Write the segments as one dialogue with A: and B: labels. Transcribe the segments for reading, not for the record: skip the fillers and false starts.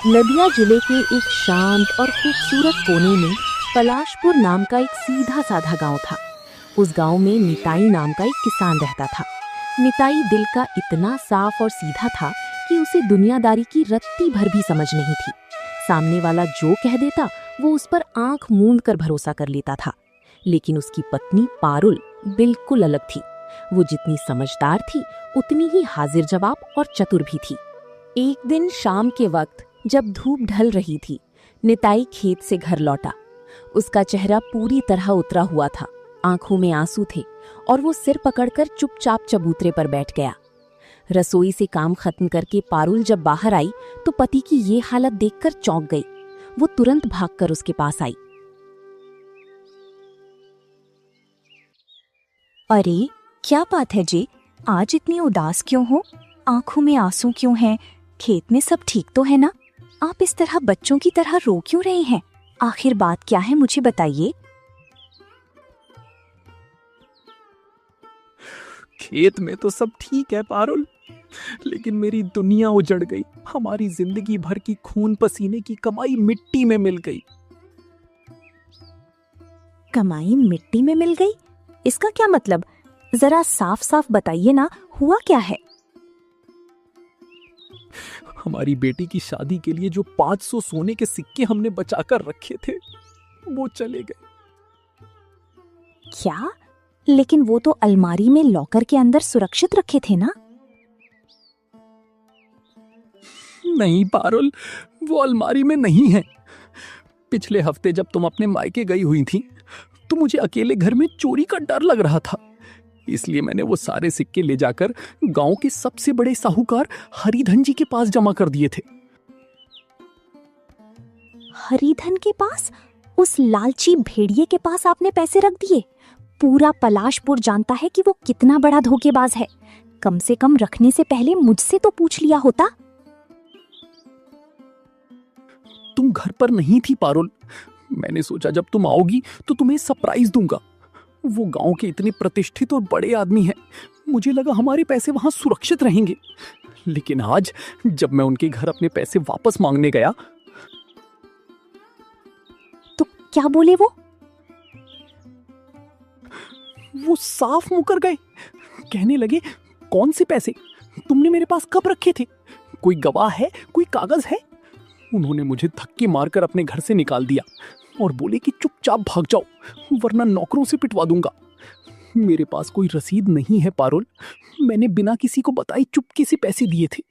A: नदिया जिले के एक शांत और खूबसूरत कोने में पलाशपुर नाम का एक सीधा साधा गांव था। उस गांव में निताई नाम का एक किसान रहता था। निताई दिल का इतना साफ और सीधा था कि उसे दुनियादारी की रत्ती भर भी समझ नहीं थी। सामने वाला जो कह देता वो उस पर आंख मूंद कर भरोसा कर लेता था। लेकिन उसकी पत्नी पारुल बिल्कुल अलग थी। वो जितनी समझदार थी उतनी ही हाजिर जवाब और चतुर भी थी। एक दिन शाम के वक्त जब धूप ढल रही थी, निताई खेत से घर लौटा। उसका चेहरा पूरी तरह उतरा हुआ था, आंखों में आंसू थे और वो सिर पकड़कर चुपचाप चबूतरे पर बैठ गया। रसोई से काम खत्म करके पारुल जब बाहर आई तो पति की ये हालत देखकर चौंक गई। वो तुरंत भागकर उसके पास आई।
B: अरे, क्या बात है जी? आज इतनी उदास क्यों हो? आंखों में आंसू क्यों हैं? खेत में सब ठीक तो है ना? आप इस तरह बच्चों की तरह रो क्यों रहे हैं? आखिर बात क्या है, मुझे बताइए।
C: खेत में तो सब ठीक है पारुल, लेकिन मेरी दुनिया उजड़ गई। हमारी जिंदगी भर की खून पसीने की कमाई मिट्टी में मिल गई।
B: कमाई मिट्टी में मिल गई? इसका क्या मतलब? जरा साफ साफ बताइए ना, हुआ क्या है?
C: हमारी बेटी की शादी के लिए जो 500 सोने के सिक्के हमने बचाकर रखे थे वो चले गए।
B: क्या? लेकिन वो तो अलमारी में लॉकर के अंदर सुरक्षित रखे थे ना?
C: नहीं पारुल, वो अलमारी में नहीं है। पिछले हफ्ते जब तुम अपने मायके गई हुई थी तो मुझे अकेले घर में चोरी का डर लग रहा था। इसलिए मैंने वो सारे सिक्के ले जाकर गांव के सबसे बड़े साहूकार हरिधन जी के पास जमा कर दिए थे।
B: हरिधन के पास? उस लालची भेड़िए के पास आपने पैसे रख दिए? पूरा पलाशपुर जानता है कि वो कितना बड़ा धोखेबाज है। कम से कम रखने से पहले मुझसे तो पूछ लिया होता।
C: तुम घर पर नहीं थी पारुल। मैंने सोचा जब तुम आओगी तो तुम्हें सरप्राइज दूंगा। वो गांव के इतने प्रतिष्ठित और बड़े आदमी हैं, मुझे लगा हमारे पैसे वहां सुरक्षित रहेंगे। लेकिन आज जब मैं उनके घर अपने पैसे वापस मांगने गया
B: तो क्या बोले वो?
C: वो साफ मुकर गए। कहने लगे, कौन से पैसे? तुमने मेरे पास कब रखे थे? कोई गवाह है? कोई कागज है? उन्होंने मुझे धक्के मारकर अपने घर से निकाल दिया और बोले कि चुपचाप भाग जाओ, वरना नौकरों से पिटवा दूंगा। मेरे पास कोई रसीद नहीं है पारुल। मैंने बिना किसी को बताए चुपके से पैसे दिए थे।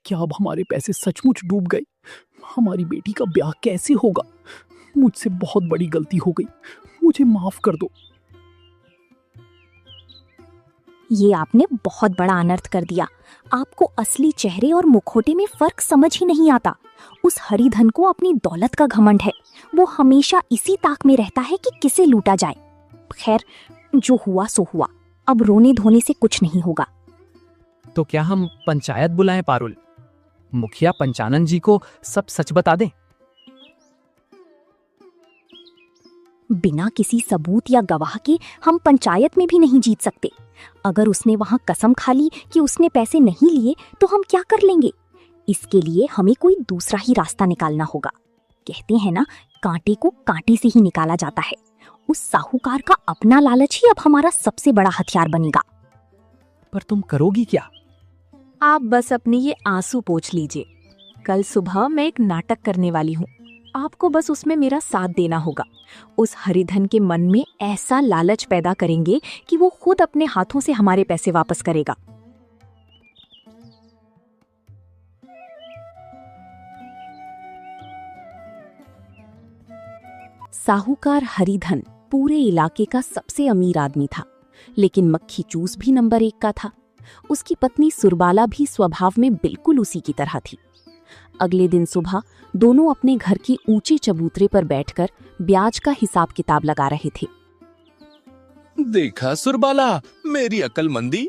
C: क्या अब हमारे पैसे सचमुच डूब गए? हमारी बेटी का ब्याह कैसे होगा? मुझसे बहुत बड़ी गलती हो गई, मुझे माफ कर दो।
B: ये आपने बहुत बड़ा अनर्थ कर दिया। आपको असली चेहरे और मुखौटे में फर्क समझ ही नहीं आता। उस हरिधन को अपनी दौलत का घमंड है। वो हमेशा इसी ताक में रहता है कि किसे लूटा जाए। खैर, जो हुआ सो हुआ। अब रोने धोने से कुछ नहीं होगा।
D: तो क्या हम पंचायत बुलाएं पारुल? मुखिया पंचानन जी को सब सच बता दें?
B: बिना किसी सबूत या गवाह के हम पंचायत में भी नहीं जीत सकते। अगर उसने वहां कसम खा ली कि उसने पैसे नहीं लिए तो हम क्या कर लेंगे? इसके लिए हमें कोई दूसरा ही रास्ता निकालना होगा। कहते हैं ना, कांटे को कांटे से ही निकाला जाता है। उस साहूकार का अपना लालच ही अब हमारा सबसे बड़ा हथियार बनेगा।
D: पर तुम करोगी क्या?
A: आप बस अपने ये आंसू पोंछ लीजिए। कल सुबह मैं एक नाटक करने वाली हूँ। आपको बस उसमें मेरा साथ देना होगा। उस हरिधन के मन में ऐसा लालच पैदा करेंगे कि वो खुद अपने हाथों से हमारे पैसे वापस करेगा। साहूकार हरिधन पूरे इलाके का सबसे अमीर आदमी था, लेकिन मक्खी चूस भी नंबर 1 का था। उसकी पत्नी सुरबाला भी स्वभाव में बिल्कुल उसी की तरह थी। अगले दिन सुबह दोनों अपने घर के ऊंचे चबूतरे पर बैठकर ब्याज का हिसाब किताब लगा रहे थे।
E: देखा सुरबाला, मेरी अक्लमंदी।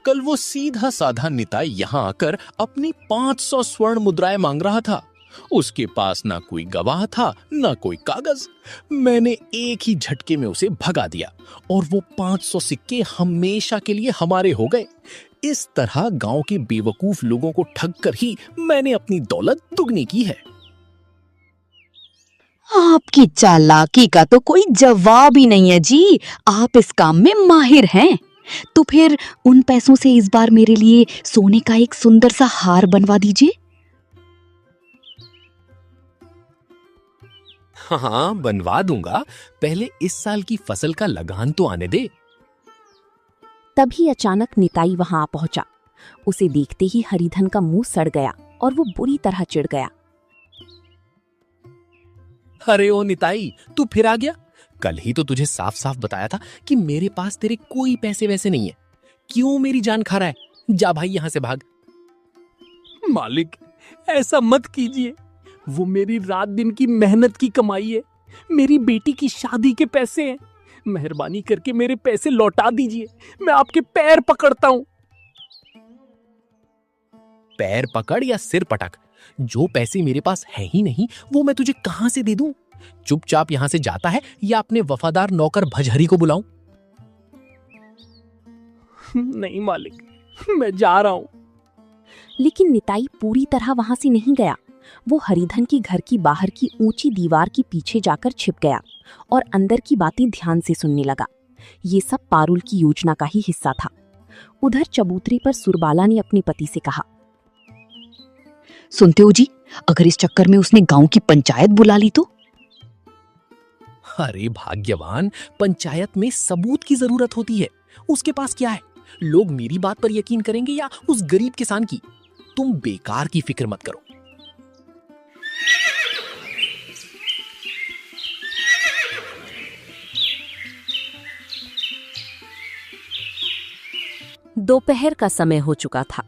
E: कल वो सीधा साधा निताई यहाँ आकर अपनी 500 स्वर्ण मुद्राएं मांग रहा था। उसके पास ना कोई गवाह था, ना कोई कागज। मैंने एक ही झटके में उसे भगा दिया और वो 500 सिक्के हमेशा के लिए हमारे हो गए। इस तरह गांव के बेवकूफ लोगों को ठग कर ही मैंने अपनी दौलत दुगनी की है।
F: आपकी चालाकी का तो कोई जवाब ही नहीं है जी। आप इस काम में माहिर हैं। तो फिर उन पैसों से इस बार मेरे लिए सोने का एक सुंदर सा हार बनवा दीजिए।
E: हाँ, बनवा दूंगा। पहले इस साल की फसल का लगान तो आने दे।
A: तभी अचानक निताई वहां आ पहुंचा। उसे देखते ही हरिधन का मुंह सड़ गया और वो बुरी तरह चिढ़ गया।
E: अरे ओ निताई, तू फिर आ गया। कल ही तो तुझे साफ साफ बताया था कि मेरे पास तेरे कोई पैसे वैसे नहीं है। क्यों मेरी जान खा रहा है? जा भाई, यहां से भाग।
C: मालिक, ऐसा मत कीजिए। वो मेरी रात दिन की मेहनत की कमाई है। मेरी बेटी की शादी के पैसे हैं। मेहरबानी करके मेरे पैसे लौटा दीजिए। मैं आपके पैर पकड़ता हूं।
E: पैर पकड़ या सिर पटक, जो पैसे मेरे पास है ही नहीं वो मैं तुझे कहां से दे दूं? चुपचाप यहां से जाता है या अपने वफादार नौकर भजहरी को बुलाऊं?
C: नहीं मालिक, मैं जा रहा हूं।
A: लेकिन निताई पूरी तरह वहां से नहीं गया। वो हरिधन के घर की बाहर की ऊंची दीवार के पीछे जाकर छिप गया और अंदर की बातें ध्यान से सुनने लगा। ये सब पारुल की योजना का ही हिस्सा था। उधर चबूतरे पर सुरबाला ने अपने पति से कहा,
F: सुनते हो जी, अगर इस चक्कर में उसने गांव की पंचायत बुला ली तो?
E: अरे भाग्यवान, पंचायत में सबूत की जरूरत होती है। उसके पास क्या है? लोग मेरी बात पर यकीन करेंगे या उस गरीब किसान की? तुम बेकार की फिक्र मत करो।
A: दोपहर का समय हो चुका था।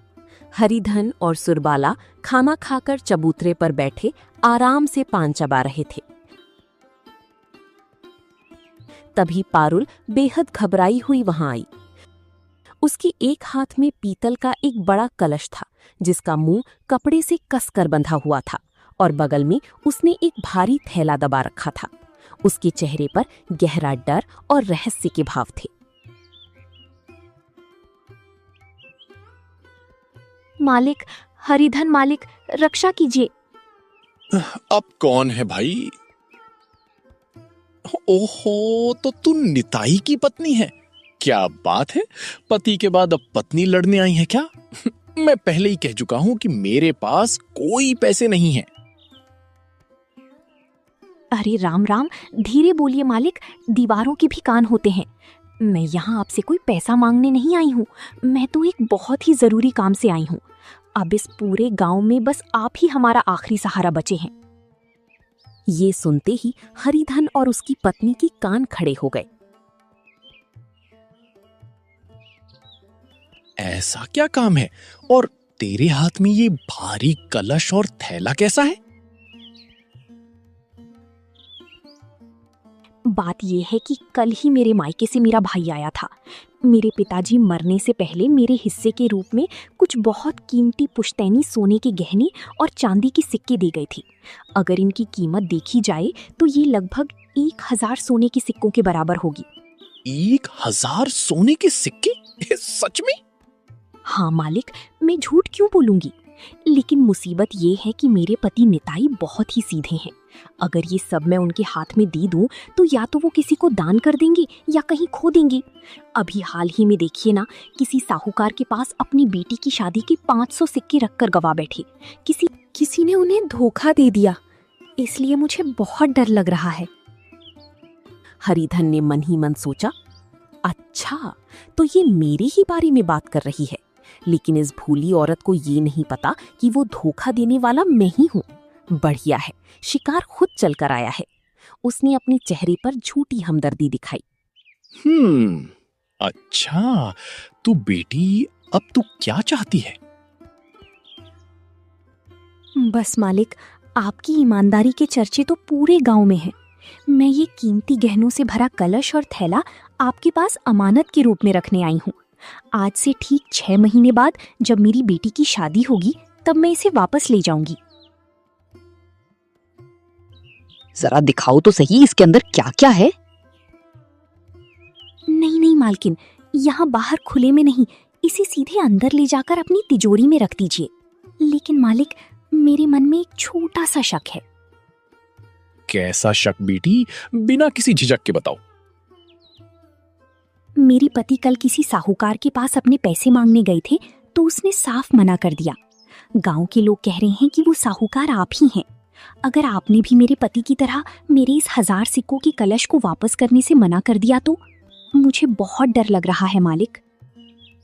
A: हरिधन और सुरबाला खाना खाकर चबूतरे पर बैठे आराम से पान चबा रहे थे। तभी पारुल बेहद घबराई हुई वहां आई। उसकी एक हाथ में पीतल का एक बड़ा कलश था जिसका मुंह कपड़े से कसकर बंधा हुआ था और बगल में उसने एक भारी थैला दबा रखा था। उसके चेहरे पर गहरा डर और रहस्य के भाव थे।
B: मालिक, हरिधन मालिक, रक्षा कीजिए।
E: अब कौन है भाई? ओहो, तो तू निताई की पत्नी है। क्या बात है, पति के बाद अब पत्नी लड़ने आई है क्या? मैं पहले ही कह चुका हूं कि मेरे पास कोई पैसे नहीं हैं।
B: अरे राम राम, धीरे बोलिए मालिक, दीवारों के भी कान होते हैं। मैं यहाँ आपसे कोई पैसा मांगने नहीं आई हूँ। मैं तो एक बहुत ही जरूरी काम से आई हूँ। अब इस पूरे गांव में बस आप ही हमारा आखिरी सहारा बचे हैं।
A: ये सुनते ही हरिधन और उसकी पत्नी की कान खड़े हो गए।
E: ऐसा क्या काम है? और तेरे हाथ में ये भारी कलश और थैला कैसा है?
B: बात यह है कि कल ही मेरे मायके से मेरा भाई आया था। मेरे पिताजी मरने से पहले मेरे हिस्से के रूप में कुछ बहुत कीमती पुश्तैनी सोने के गहने और चांदी के सिक्के दे गए थे। अगर इनकी कीमत देखी जाए तो ये लगभग 1000 सोने के सिक्कों के बराबर होगी।
E: 1000 सोने के सिक्के? सच में?
B: हाँ मालिक, मैं झूठ क्यों बोलूंगी। लेकिन मुसीबत ये है कि मेरे पति निताई बहुत ही सीधे हैं। अगर ये सब मैं उनके हाथ में दे दूं तो या तो वो किसी को दान कर देंगे या कहीं खो देंगे। अभी हाल ही में देखिए ना, किसी साहूकार के पास अपनी बेटी की शादी के 500 सिक्के रखकर गवा बैठे। किसी ने उन्हें धोखा दे दिया। इसलिए मुझे बहुत डर लग रहा है।
A: हरिधन ने मन ही मन सोचा, अच्छा तो ये मेरे ही बारे में बात कर रही है। लेकिन इस भूली औरत को ये नहीं पता कि वो धोखा देने वाला मैं ही हूँ। बढ़िया है, शिकार खुद चल कर आया है। उसने अपने चेहरे पर झूठी हमदर्दी दिखाई।
E: अच्छा, तू बेटी अब तू क्या चाहती है?
B: बस मालिक, आपकी ईमानदारी के चर्चे तो पूरे गांव में हैं। मैं ये कीमती गहनों से भरा कलश और थैला आपके पास अमानत के रूप में रखने आई हूँ। आज से ठीक 6 महीने बाद जब मेरी बेटी की शादी होगी तब मैं इसे वापस ले जाऊंगी।
F: जरा दिखाओ तो सही, इसके अंदर क्या क्या है?
B: नहीं मालकिन, यहाँ बाहर खुले में नहीं, इसे सीधे अंदर ले जाकर अपनी तिजोरी में रख दीजिए। लेकिन मालिक, मेरे मन में एक छोटा सा शक है।
E: कैसा शक बेटी? बिना किसी झिझक के बताओ।
B: मेरे पति कल किसी साहूकार के पास अपने पैसे मांगने गए थे तो उसने साफ मना कर दिया। गांव के लोग कह रहे हैं कि वो साहूकार आप ही हैं। अगर आपने भी मेरे पति की तरह मेरे इस 1000 सिक्कों के कलश को वापस करने से मना कर दिया तो मुझे बहुत डर लग रहा है मालिक।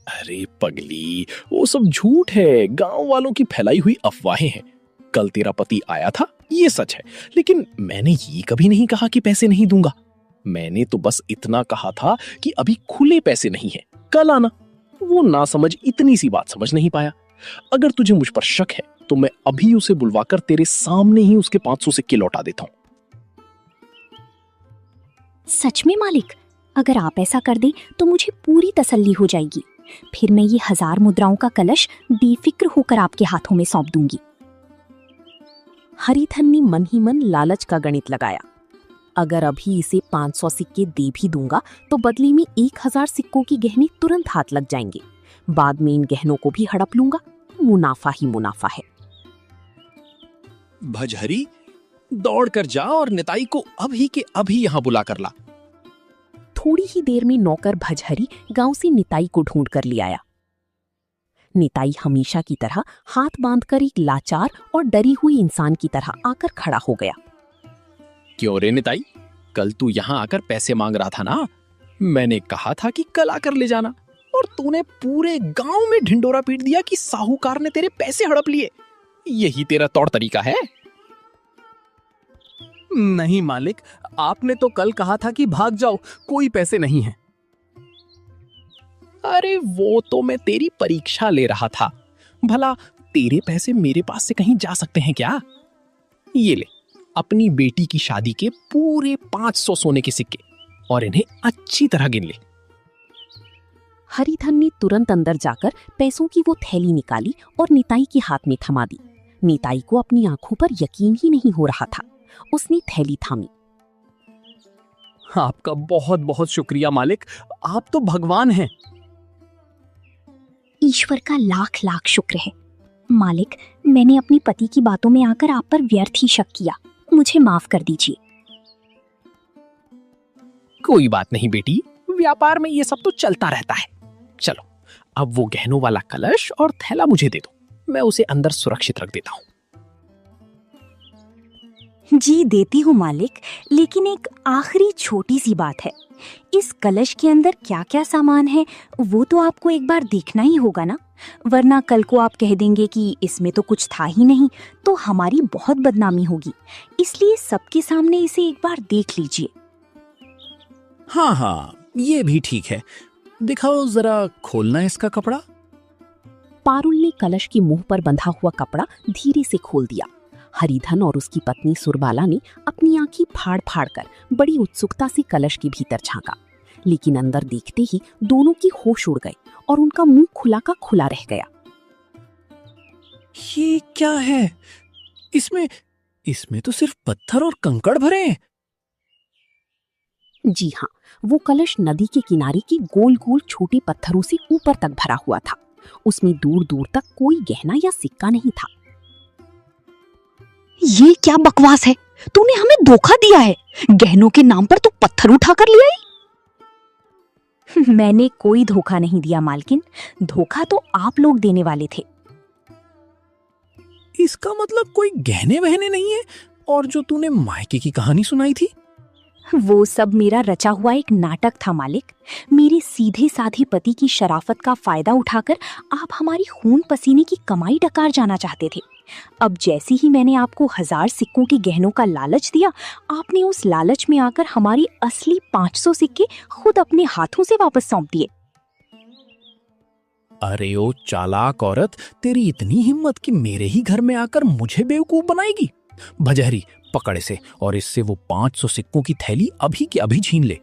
E: अरे पगली, वो सब झूठ है, गांव वालों की फैलाई हुई अफवाहें हैं। कल तेरा पति आया था, ये सच है, लेकिन मैंने ये कभी नहीं कहा कि पैसे नहीं दूंगा। मैंने तो बस इतना कहा था कि अभी खुले पैसे नहीं है, कल आना। वो नासमझ इतनी सी बात समझ नहीं पाया। अगर तुझे मुझ पर शक है तो मैं अभी उसे बुलवाकर तेरे सामने ही उसके 500 सिक्के लौटा देता हूं।
B: सच में मालिक? अगर आप ऐसा कर दें तो मुझे पूरी तसल्ली हो जाएगी। फिर मैं ये 1000 मुद्राओं का कलश बेफिक्र होकर आपके हाथों में सौंप दूंगी।
A: हरिधन ने मन ही मन लालच का गणित लगाया। अगर अभी इसे 500 सिक्के दे भी दूंगा तो बदले में 1000 सिक्कों की गहने तुरंत हाथ लग जाएंगे। बाद में इन गहनों को भी हड़प लूंगा। मुनाफा ही मुनाफा है।
E: भजहरी, दौड़ कर जा और निताई को अभी के अभी यहां बुला कर ला।
A: थोड़ी ही देर में नौकर भजहरी गांव से निताई को ढूंढ कर ले आया। निताई हमेशा की तरह हाथ बांधकर एक लाचार और डरी हुई इंसान की तरह आकर खड़ा हो गया।
E: क्यों रे निताई, कल तू यहां आकर पैसे मांग रहा था ना? मैंने कहा था कि कल आकर ले जाना, और तूने पूरे गांव में ढिंडोरा पीट दिया कि साहूकार ने तेरे पैसे हड़प लिए। यही तेरा तौर तरीका है?
D: नहीं मालिक, आपने तो कल कहा था कि भाग जाओ, कोई पैसे नहीं है।
E: अरे वो तो मैं तेरी परीक्षा ले रहा था। भला तेरे पैसे मेरे पास से कहीं जा सकते हैं क्या? ये ले, अपनी बेटी की शादी के पूरे 500 सोने के सिक्के, और इन्हें अच्छी तरह गिन ले।
A: हरिधन ने तुरंत अंदर जाकर पैसों की वो थैली निकाली और निताई के हाथ में थमा दी। निताई को अपनी आंखों पर यकीन ही नहीं हो रहा था। उसने थैली थामी।
D: आपका बहुत बहुत शुक्रिया मालिक, आप तो भगवान हैं।
B: ईश्वर का लाख लाख शुक्र है। मालिक, मैंने अपने पति की बातों में आकर आप पर व्यर्थ ही शक किया। मुझे माफ कर दीजिए।
E: कोई बात नहीं बेटी, व्यापार में ये सब तो चलता रहता है। चलो, अब वो गहनों वाला कलश और थैला मुझे दे दो, मैं उसे अंदर सुरक्षित रख देता हूँ।
B: जी देती हूँ मालिक, लेकिन एक आखिरी छोटी सी बात है। इस कलश के अंदर क्या क्या सामान है वो तो आपको एक बार देखना ही होगा ना, वरना कल को आप कह देंगे कि इसमें तो कुछ था ही नहीं, तो हमारी बहुत बदनामी होगी। इसलिए सबके सामने इसे एक बार देख लीजिए।
E: हाँ हाँ, ये भी ठीक है। दिखाओ जरा, खोलना इसका कपड़ा।
A: पारुल ने कलश के मुंह पर बंधा हुआ कपड़ा धीरे से खोल दिया। हरिधन और उसकी पत्नी सुरबाला ने अपनी आंखें फाड़ फाड़ कर बड़ी उत्सुकता से कलश के भीतर झांका, लेकिन अंदर देखते ही दोनों की होश उड़ गए और उनका मुंह खुला का खुला रह गया।
E: ये क्या है? इसमें तो सिर्फ पत्थर और कंकड़ भरे हैं।
A: जी हाँ, वो कलश नदी के किनारे के गोल गोल छोटे पत्थरों से ऊपर तक भरा हुआ था। उसमें दूर दूर तक कोई गहना या सिक्का नहीं था।
F: ये क्या बकवास है? तूने हमें धोखा दिया है। गहनों के नाम पर तू पत्थर उठा कर ले आई।
B: मैंने कोई धोखा नहीं दिया मालकिन, धोखा तो आप लोग देने वाले थे।
E: इसका मतलब कोई गहने वहने नहीं है? और जो तूने मायके की कहानी सुनाई थी?
B: वो सब मेरा रचा हुआ एक नाटक था मालिक। मेरे सीधे साधे पति की शराफत का फायदा उठाकर आप हमारी खून पसीने की कमाई डकार जाना चाहते थे। अब जैसे ही मैंने आपको 1000 सिक्कों के गहनों का लालच दिया, आपने उस लालच में आकर हमारी असली 500 सिक्के खुद अपने हाथों से वापस सौंप दिए।
E: अरे ओ चालाक औरत, तेरी इतनी हिम्मत कि मेरे ही घर में आकर मुझे बेवकूफ बनाएगी। भजहरी, पकड़ इसे और इससे वो 500 सिक्कों की थैली अभी के अभी छीन ले।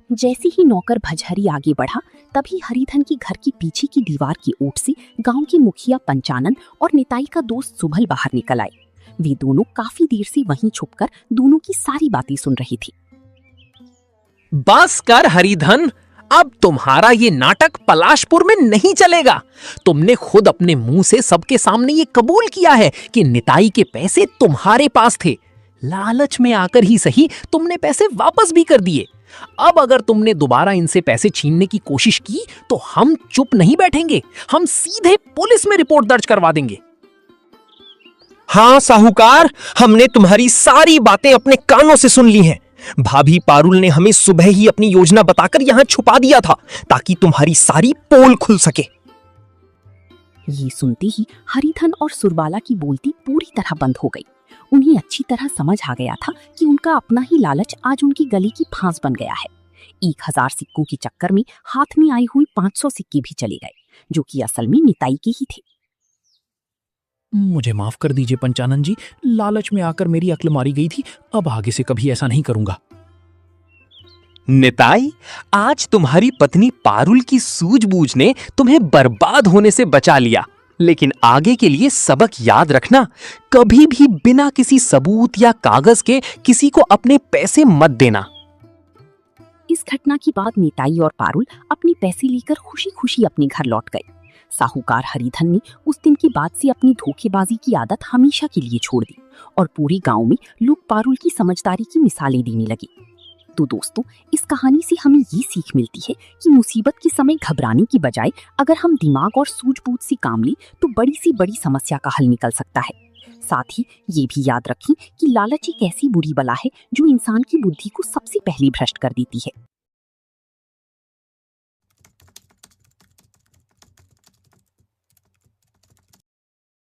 A: जैसे ही नौकर भजहरी आगे बढ़ा, तभी हरिधन की घर की पीछे की दीवार की ओट से गांव के मुखिया पंचानन और निताई का दोस्त सुभल बाहर निकल आए। वे दोनों काफी देर से वहीं छुपकर दोनों की सारी बातें सुन रही थी।
D: बस कर हरिधन, अब तुम्हारा ये नाटक पलाशपुर में नहीं चलेगा। तुमने खुद अपने मुंह से सबके सामने ये कबूल किया है कि निताई के पैसे तुम्हारे पास थे। लालच में आकर ही सही तुमने पैसे वापस भी कर दिए। अब अगर तुमने दोबारा इनसे पैसे छीनने की कोशिश की तो हम चुप नहीं बैठेंगे, हम सीधे पुलिस में रिपोर्ट दर्ज करवा देंगे।
G: हाँ साहूकार, हमने तुम्हारी सारी बातें अपने कानों से सुन ली हैं। भाभी पारुल ने हमें सुबह ही अपनी योजना बताकर यहाँ छुपा दिया था ताकि तुम्हारी सारी पोल खुल सके।
A: ये सुनते ही हरिधन और सुरबाला की बोलती पूरी तरह बंद हो गई। उन्हें अच्छी तरह समझ आ गया था कि उनका अपना ही लालच आज उनकी गले की फांस बन गया है। 1000 सिक्कों के चक्कर में हाथ में आई हुई 500 सिक्के भी चले गए, जो कि असल में निताई के ही थे।
C: मुझे माफ कर दीजिए पंचानन जी, लालच में आकर मेरी अक्ल मारी गई थी। अब आगे से कभी ऐसा नहीं करूंगा।
G: निताई, आज तुम्हारी पत्नी पारुल की सूझबूझ ने तुम्हें बर्बाद होने से बचा लिया, लेकिन आगे के लिए सबक याद रखना, कभी भी बिना किसी सबूत या कागज के किसी को अपने पैसे मत देना।
A: इस घटना के बाद निताई और पारुल अपने पैसे लेकर खुशी खुशी अपने घर लौट गए। साहूकार हरिधन ने उस दिन के बाद से अपनी धोखेबाजी की आदत हमेशा के लिए छोड़ दी और पूरे गांव में लोग पारुल की समझदारी की मिसालें देने लगे। तो दोस्तों, इस कहानी से हमें ये सीख मिलती है कि मुसीबत के समय घबराने की बजाय अगर हम दिमाग और सूझबूझ से काम लें तो बड़ी से बड़ी समस्या का हल निकल सकता है। साथ ही ये भी याद रखें कि लालच एक ऐसी बुरी बला है जो इंसान की बुद्धि को सबसे पहले भ्रष्ट कर देती है।